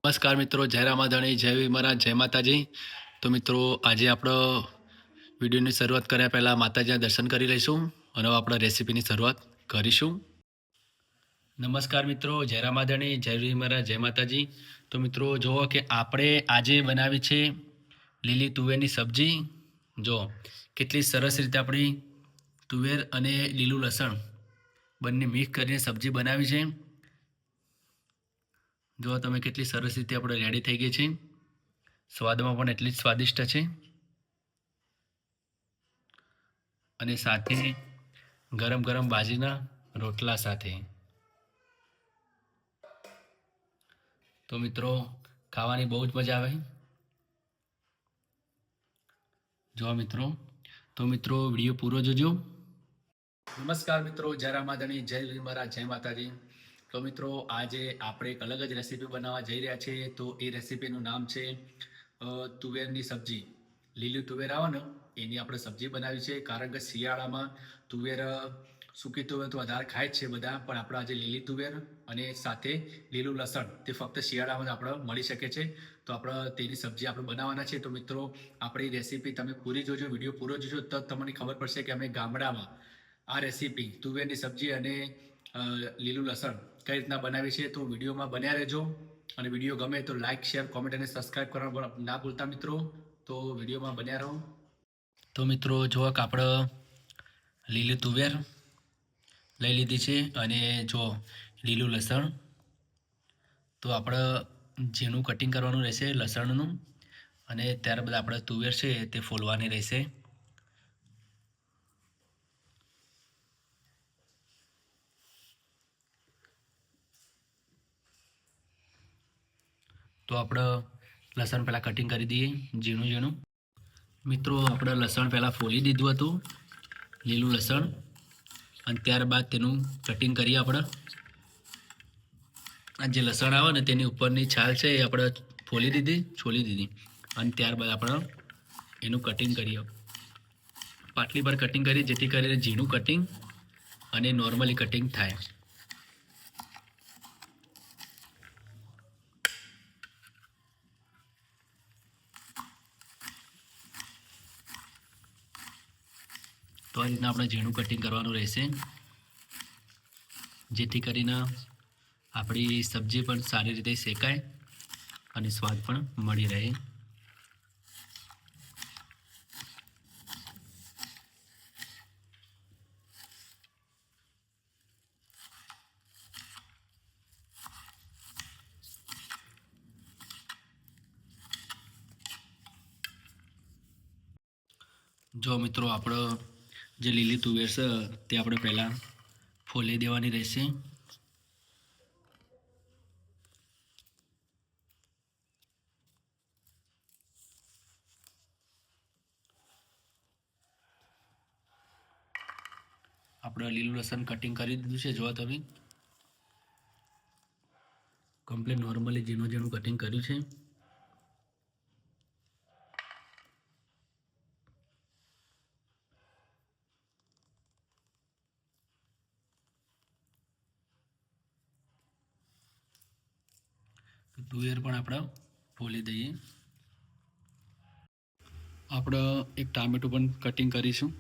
નમસ્કાર મિત્રો, જય રામાધણી, જય વિમરા, જય માતાજી. તો મિત્રો, આજે આપણો વિડીયોની શરૂઆત કર્યા પહેલાં માતાજીના દર્શન કરી લઈશું અને આપણે રેસીપીની શરૂઆત કરીશું. નમસ્કાર મિત્રો, જય રામાધણી, જય વિમરા, જય માતાજી. તો મિત્રો જુઓ કે આપણે આજે બનાવી છે લીલી તુવેરની સબ્જી. જો કેટલી સરસ રીતે આપણી તુવેર અને લીલું લસણ બંને મિક્સ કરીને સબ્જી બનાવી છે. જો તમે કેટલી સરસ રીતે આપણે રેડી થઈ ગઈ છે. સ્વાદમાં પણ એટલી જ સ્વાદિષ્ટ છે અને સાથે ગરમ ગરમ બાજરીના રોટલા સાથે. તો મિત્રો ખાવાની બહુ જ મજા આવે. જો મિત્રો, તો મિત્રો વિડીયો પૂરો જોજો. નમસ્કાર મિત્રો, જય રામાધણી, જય વિમરા, જય માતાજી. તો મિત્રો આજે આપણે એક અલગ જ રેસીપી બનાવવા જઈ રહ્યા છીએ. તો એ રેસીપીનું નામ છે તુવેરની સબ્જી. લીલી તુવેર આવે ને એની આપણે સબ્જી બનાવી છે. કારણ કે શિયાળામાં તુવેર સૂકી તુવેર તો વધારે ખાય જ છે બધા, પણ આપણે આજે લીલી તુવેર અને સાથે લીલું લસણ તે ફક્ત શિયાળામાં આપણે મળી શકે છે. તો આપણે તેની સબ્જી આપણે બનાવવાના છે. તો મિત્રો આપણી રેસીપી તમે પૂરી જોજો, વિડીયો પૂરો જોજો, તો તમને ખબર પડશે કે અમે ગામડામાં આ રેસીપી તુવેરની સબ્જી અને લીલું લસણ કઈ રીતના બનાવી છે. તો વિડીયોમાં બન્યા રહેજો અને વિડીયો ગમે તો લાઇક, શેર, કોમેન્ટ અને સબસ્ક્રાઈબ કરવા ના ભૂલતા મિત્રો. તો વિડીયોમાં બન્યા રહો. તો મિત્રો જો કે આપણે લીલી તુવેર લઈ લીધી છે અને જો લીલું લસણ. તો આપણે ઝીણું કટિંગ કરવાનું રહેશે લસણનું અને ત્યારબાદ આપણે તુવેર છે તે ફોલવાની રહેશે. તો આપણે લસણ પહેલાં કટિંગ કરી દઈએ ઝીણું ઝીણું. મિત્રો આપણે લસણ પહેલાં ફોલી દીધું હતું, લીલું લસણ, અને ત્યારબાદ તેનું કટિંગ કરીએ આપણે. આ જે લસણ આવે ને તેની ઉપરની છાલ છે એ આપણે છોલી દીધી અને ત્યારબાદ આપણે એનું કટિંગ કરીએ. પાટલી પર કટિંગ કરી જેથી કરીને ઝીણું કટિંગ અને નોર્મલી કટિંગ થાય. તો આ રીતના આપણે ઝીણું કટિંગ કરવાનું રહેશે જેથી કરીને આપણી સબ્જી પણ સારી રીતે શેકાય અને સ્વાદ પણ મળી રહે. જો મિત્રો આપણો જે લીલી તુવેર છે તે આપણે પહેલાં ફોલી દેવાની રહેશે. આપણે લીલું લસણ કટિંગ કરી દીધું છે. જો તમે કમ્પ્લીટ નોર્મલી ઝીણું ઝીણું કટિંગ કર્યું છે. તુવેર પણ આપણે ફોલી દઈએ. આપણે એક ટામેટું પણ કટિંગ કરીશું,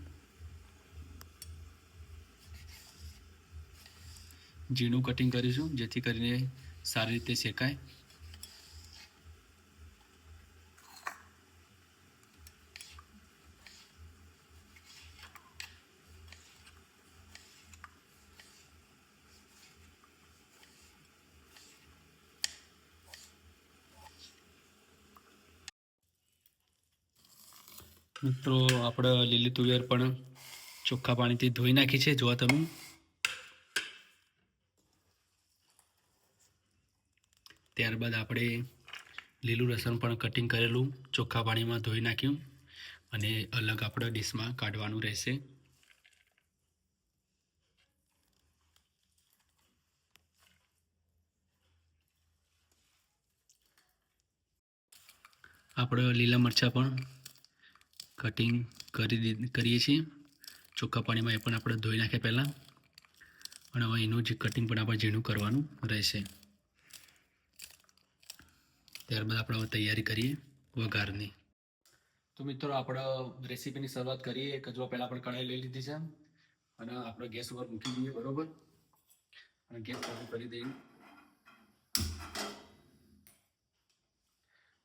ઝીણું કટિંગ કરીશું જેથી કરીને સારી રીતે શેકાય. મિત્રો આપણે લીલી તુવેર પણ ચોખ્ખા પાણીથી ધોઈ નાખી છે. જો તમે ત્યારબાદ આપણે લીલું લસણ પણ કટિંગ કરેલું ચોખ્ખા પાણીમાં ધોઈ નાખ્યું અને અલગ આપણે ડીશમાં કાઢવાનું રહેશે. આપણે લીલા મરચાં પણ કટિંગ કરીએ છીએ ચોખ્ખા પાણીમાં. એ પણ આપણે ધોઈ નાખ્યા પહેલાં અને હવે એનું જે કટિંગ પણ આપણે ઝીણું કરવાનું રહેશે. ત્યારબાદ આપણે હવે તૈયારી કરીએ વઘારની. તો મિત્રો આપણે રેસીપીની શરૂઆત કરીએ. જો પહેલાં આપણે કઢાઈ લઈ લીધી છે અને આપણે ગેસ ઉપર મૂકી દઈએ, બરોબર. અને ગેસ ચાલુ કરી દઈએ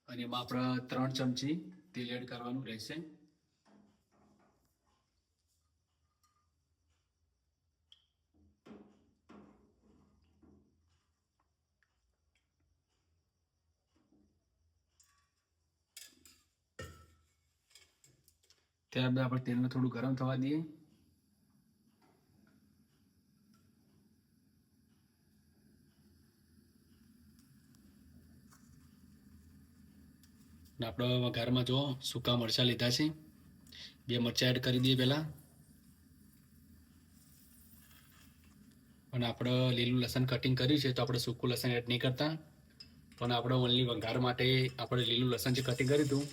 અને એમાં આપણે 3 ચમચી તેલ એડ કરવાનું રહેશે. ત્યારબાદ આપણે તેલને થોડું ગરમ થવા દઈએ. આપણે વઘારમાં જો સૂકા મરચાં લીધા છે, 2 મરચાં એડ કરી દઈએ પહેલાં. અને આપણે લીલું લસણ કટિંગ કર્યું છે, તો આપણે સૂકું લસણ એડ નહીં કરતા, પણ આપણે ઓનલી વઘાર માટે આપણે લીલું લસણ જે કટિંગ કર્યું હતું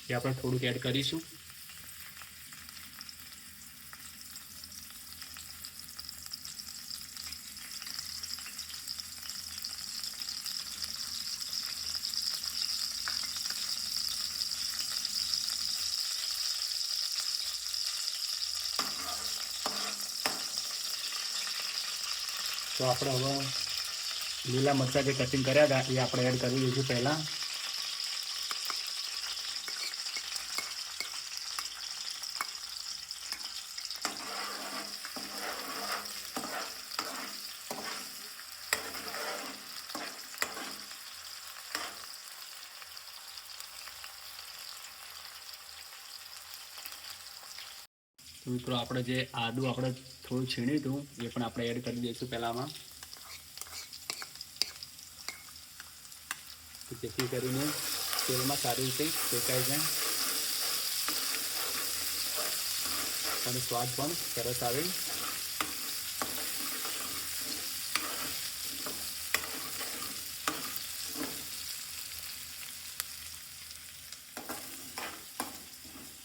એ આપણે થોડુંક એડ કરીશું. તો આપણે હવે લીલા મરચાં જે કટિંગ કર્યા હતા એ આપણે એડ કરી દઈશું પહેલાં. મિત્રો આપણે જે આદું આપણે થોડું છીણ્યું હતું એ પણ આપણે એડ કરી દઈશું પહેલાંમાં, જેથી કરીને તેલમાં સારી રીતે શેકાઈ જાય અને સ્વાદ પણ સરસ આવે.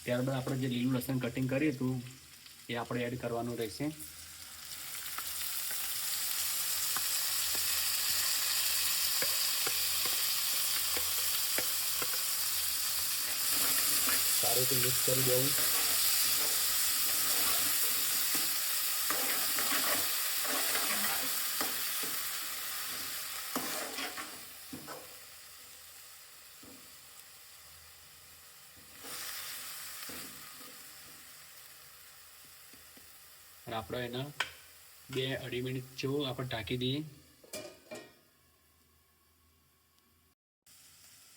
ત્યારબાદ આપણે જે લીલું લસણ કટિંગ કર્યું હતું એ આપણે એડ કરવાનું રહેશે. સારી રીતે મિક્સ કરી દેવું. અને આપણે એના 2-2.5 મિનિટ જેવું આપણે ઢાંકી દઈએ.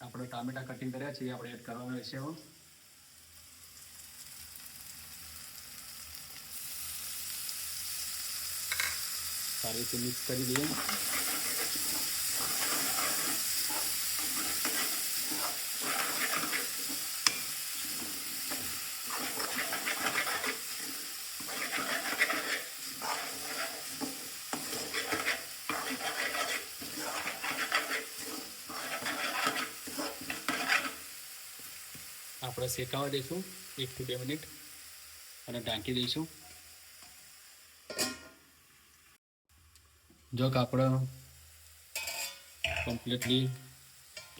આપણે ટામેટા કટિંગ કર્યા છે એ આપણે એડ કરવાનું રહેશે. સારી રીતે મિક્સ કરી દઈએ. આપણે શેકાવા દઈશું 1 થી 2 મિનિટ અને ઢાંકી દઈશું. જો કે આપણે કમ્પ્લીટલી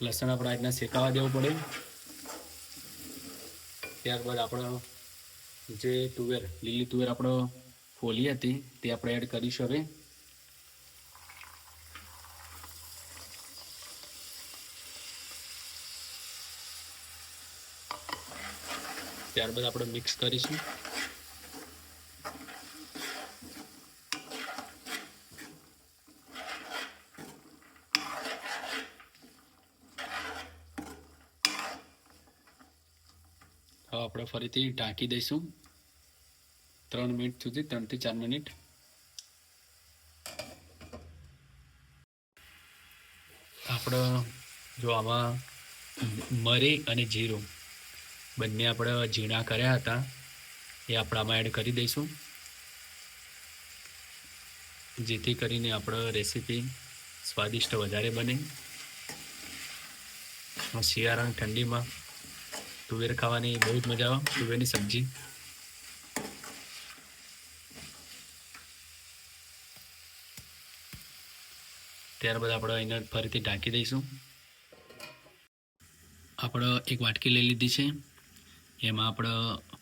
લસણ આપણે આજના શેકાવા દેવું પડે. ત્યારબાદ આપણે જે લીલી તુવેર આપણે ફોલી હતી તે આપણે એડ કરીશું હવે. ત્યારબાદ આપણે મિક્સ કરીશું. હવે આપણે ફરીથી ઢાંકી દઈશું 3 મિનિટ સુધી, 3 થી 4 મિનિટ. આપણે જો આમાં મરી અને જીરું બંને આપણે ઝીણા કર્યા હતા એ આપણે આમાં એડ કરી દઈશું, જેથી કરીને આપણે રેસીપી સ્વાદિષ્ટ વધારે બને. શિયાળાની ઠંડીમાં તુવેર ખાવાની બહુ જ મજા આવે, તુવેરની સબ્જી. ત્યારબાદ આપણે એને ફરીથી ઢાંકી દઈશું. આપણે એક વાટકી લઈ લીધી છે. એમાં આપણે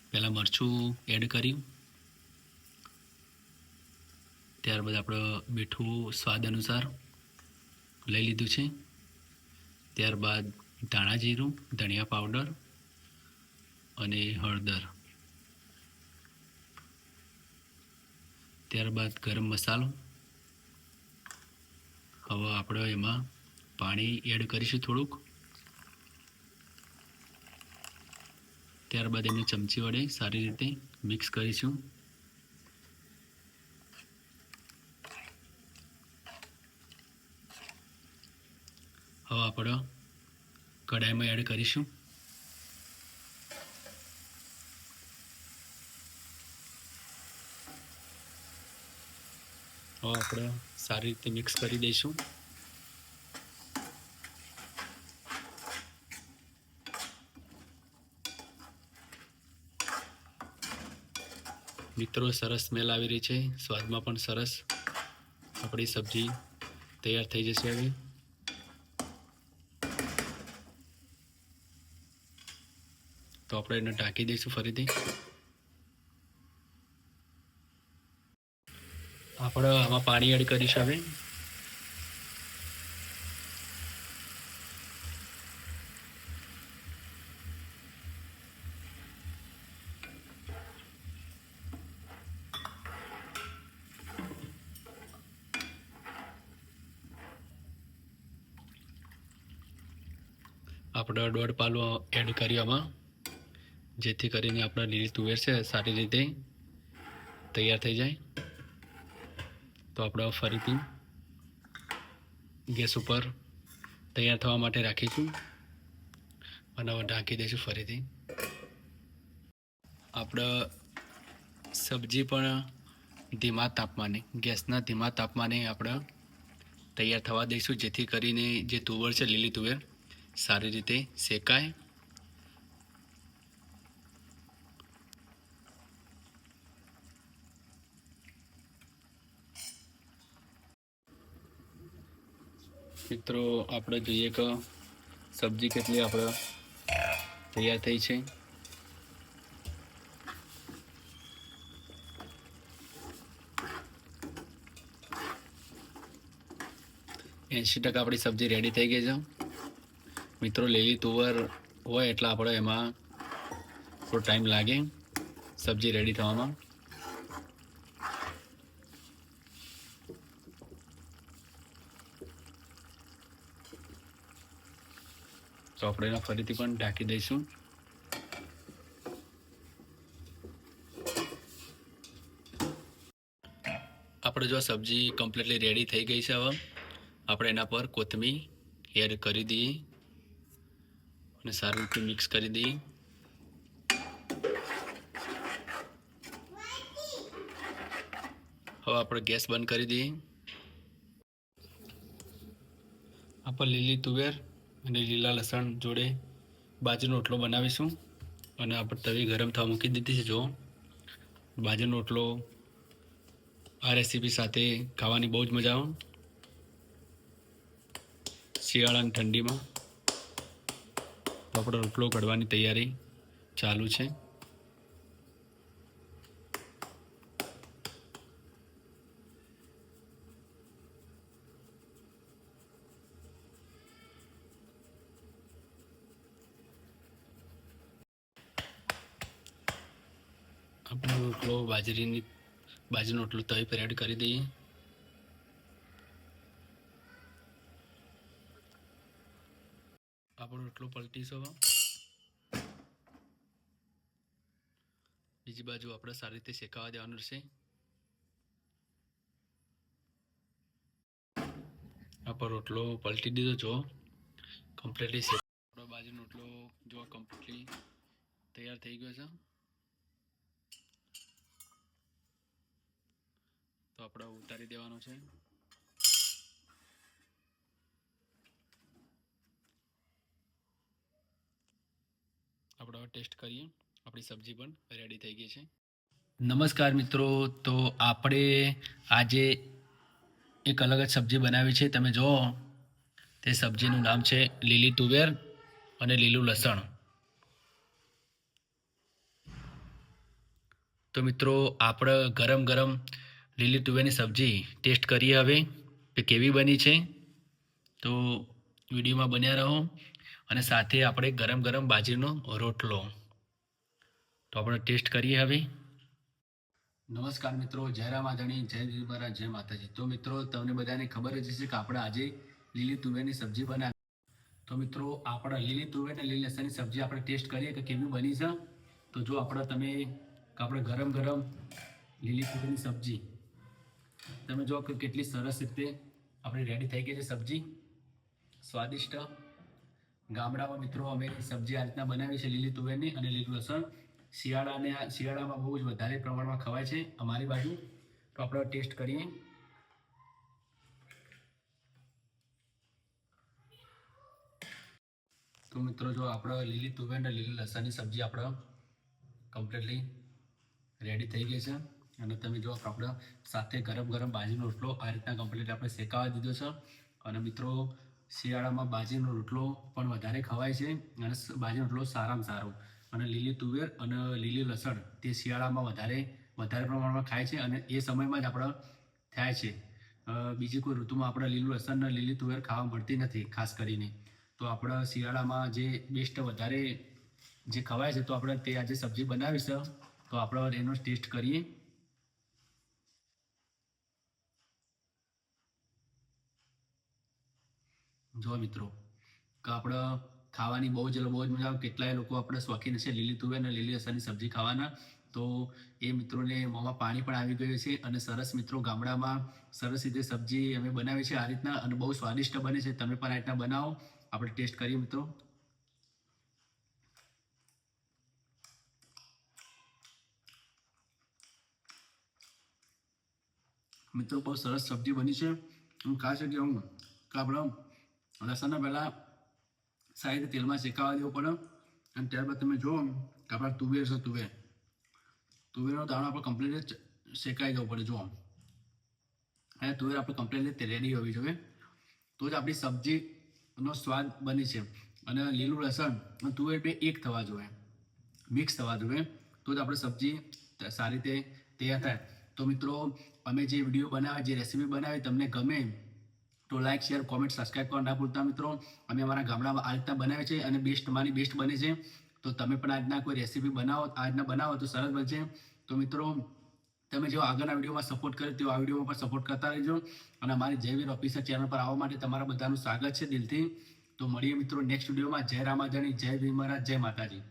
પહેલાં મરચું એડ કર્યું, ત્યારબાદ આપણે મીઠું સ્વાદ અનુસાર લઈ લીધું છે. ત્યારબાદ ધાણા જીરું, ધનિયા પાવડર અને હળદર, ત્યારબાદ ગરમ મસાલો. હવે આપણે એમાં પાણી એડ કરીશું થોડુંક. ત્યારબાદ એને ચમચી વડે સારી રીતે મિક્સ કરીશું. હવે આપણે કઢાઈમાં એડ કરીશું. હવે આપણે સારી રીતે મિક્સ કરી દઈશું. મિત્રો, સરસ સ્મેલ આવી રહી છે, સ્વાદમાં પણ સરસ. આપણી સબ્જી તૈયાર થઈ જશે. હવે તો આપણે એને ઢાંકી દઈશું ફરીથી. આપણે આમાં પાણી એડ કરીશું. હવે આપણે 1.5 પાલો એડ કર્યું આમાં, જેથી કરીને આપણા લીલી તુવેર છે સારી રીતે તૈયાર થઈ જાય. તો આપણે ફરીથી ગેસ ઉપર તૈયાર થવા માટે રાખીશું અને હવે ઢાંકી દઈશું ફરીથી. આપણે સબ્જી પણ ધીમા તાપમાને, ગેસના ધીમા તાપમાને આપણે તૈયાર થવા દઈશું, જેથી કરીને જે તુવેર છે, લીલી તુવેર, સારી રીતે શેકાય. મિત્રો, આપણે જોઈએ કે સબ્જી કેટલી આપણે તૈયાર થઈ છે. એંશી ટકા આપણી સબ્જી રેડી થઈ ગઈ છે. મિત્રો, લીલી તુવર હોય એટલે આપણે એમાં થોડો ટાઈમ લાગે સબ્જી રેડી થવામાં. તો આપણે એને ફરીથી પણ ઢાંકી દઈશું. આપણે જો સબ્જી કમ્પ્લીટલી રેડી થઈ ગઈ છે. હવે આપણે એના પર કોથમીર એડ કરી દઈએ અને સારી રીતે મિક્સ કરી દઈએ. હવે આપણે ગેસ બંધ કરી દઈએ. આપણે લીલી તુવેર અને લીલા લસણ જોડે બાજરીનો રોટલો બનાવીશું. અને આપણે તવી ગરમ થવા મૂકી દીધી છે. જો બાજરીનો રોટલો આ રેસીપી સાથે ખાવાની બહુ જ મજા આવે. શિયાળાની ઠંડીમાં તો આપણો રોટલો ઘડવાની તૈયારી ચાલુ છે. આપણો રોટલો બાજરીનો રોટલો તવી પર એડ કરી દઈએ. આપણો રોટલો પલટીશું. બીજી બાજુ આપણે સારી રીતે શેકાવા દેવાનું રહેશે. આપણો રોટલો પલટી દીધો. જો કમ્પ્લીટલી આપણો બાજરીનો રોટલો જો કમ્પ્લીટલી તૈયાર થઈ ગયો છે. તો આપણે ઉતારી દેવાનો છે. આપણે ટેસ્ટ કરીએ. આપણી સબ્જી પણ રેડી થઈ ગઈ છે. નમસ્કાર મિત્રો, તો આપણે આજે એક અલગ જ સબ્જી બનાવી છે. તમે જુઓ, તે સબ્જીનું નામ છે લીલી તુવેર અને લીલું લસણ. તો મિત્રો આપણે ગરમ ગરમ લીલી તુવેરની સબ્જી ટેસ્ટ કરીએ હવે કે કેવી બની છે. તો વિડીયોમાં બન્યા રહો અને સાથે આપણે ગરમ ગરમ બાજરીનો રોટલો. તો આપણે ટેસ્ટ કરીએ હવે. નમસ્કાર મિત્રો, જય રામ આદરણી, જય મહારાજ, જય માતાજી. તો મિત્રો તમને બધાને ખબર જ હશે કે આપણે આજે લીલી તુવેરની સબ્જી બનાવી. તો મિત્રો આપણે લીલી તુવેર અને લીલી લસણની સબ્જી આપણે ટેસ્ટ કરીએ કે કેવી બની છે. તો જો આપણે ગરમ ગરમ લીલી તુવેરની સબ્જી તમે જો કે કેટલી સરસ રીતે આપણી રેડી થઈ ગઈ છે સબ્જી, સ્વાદિષ્ટ. ગામડામાં મિત્રો અમે સબ્જી આ રીતના બનાવી છે, લીલી તુવેરની અને લીલું લસણ. શિયાળામાં બહુ જ વધારે પ્રમાણમાં ખવાય છે અમારી બાજુ. તો આપણે ટેસ્ટ કરીએ. તો મિત્રો જો આપણે લીલી તુવેર અને લીલી લસણની સબ્જી આપણે કમ્પ્લીટલી રેડી થઈ ગઈ છે. અને તમે જો આપણે સાથે ગરમ ગરમ બાજરીનો રોટલો આ રીતના કમ્પ્લીટ આપણે શેકાવા દીધો છે. અને મિત્રો શિયાળામાં બાજરીનો રોટલો પણ વધારે ખવાય છે અને બાજરીનો રોટલો સારામાં સારો. અને લીલી તુવેર અને લીલી લસણ તે શિયાળામાં વધારે પ્રમાણમાં ખાય છે અને એ સમયમાં જ આપણે થાય છે. બીજી કોઈ ઋતુમાં આપણે લીલું લસણ અને લીલી તુવેર ખાવા મળતી નથી ખાસ કરીને. તો આપણે શિયાળામાં જે બેસ્ટ વધારે જે ખવાય છે, તો આપણે તે આજે સબ્જી બનાવી છે. તો આપણે એનો ટેસ્ટ કરીએ. જો મિત્રો કે આપણે ખાવાની બહુ જ મજા આવે. કેટલાય લોકો આપણે શોખીન છે લીલી તુવેર અને લીલી લસણની સબ્જી ખાવાના. તો એ મિત્રોને મોંમાં પાણી પણ આવી ગયું છે. અને સરસ મિત્રો ગામડામાં સરસ રીતે સબ્જી અમે બનાવી છે આ રીતના અને બહુ સ્વાદિષ્ટ બને છે. તમે પણ આ રીતના બનાવો. આપણે ટેસ્ટ કરીએ મિત્રો. મિત્રો બહુ સરસ સબ્જી બની છે. હું ખાસ કે હું કે આપણે લસણને પહેલાં સારી રીતે તેલમાં શેકાવા દેવું પડે. અને ત્યારબાદ તમે જુઓ કે આપણા તુવેર છે, તુવેરનો દાણો આપણે કમ્પ્લીટ શેકાઈ જવું પડે. જુઓ અને તુવેર આપણે કમ્પ્લીટ રેડી હોવી જોઈએ, તો જ આપણી સબ્જીનો સ્વાદ બની છે. અને લીલું લસણ અને તુવેર બે એક થવા જોઈએ, મિક્સ થવા જોઈએ, તો જ આપણે સબ્જી સારી રીતે તૈયાર થાય. તો મિત્રો અમે જે વિડીયો બનાવ્યા, જે રેસીપી બનાવી તમને ગમે તો લાઈક, શેર, કોમેન્ટ, સબસ્ક્રાઈબ કરવા ના ભૂલતા મિત્રો. અમે અમારા ગામડામાં આ રીતના બનાવે છે અને મારી બેસ્ટ બને છે. તો તમે પણ આ રીતના કોઈ રેસીપી બનાવો તો સરસ બનશે. તો મિત્રો તમે જો આગળના વિડીયોમાં સપોર્ટ કર્યો તેવો આ વિડીયોમાં પણ સપોર્ટ કરતા રહેજો. અને અમારી જય વીર ઓફિસર ચેનલ પર આવવા માટે તમારા બધાનું સ્વાગત છે દિલથી. તો મળીએ મિત્રો નેક્સ્ટ વિડીયોમાં. જય રામાધણી, જય ભીમ મહારાજ, જય માતાજી.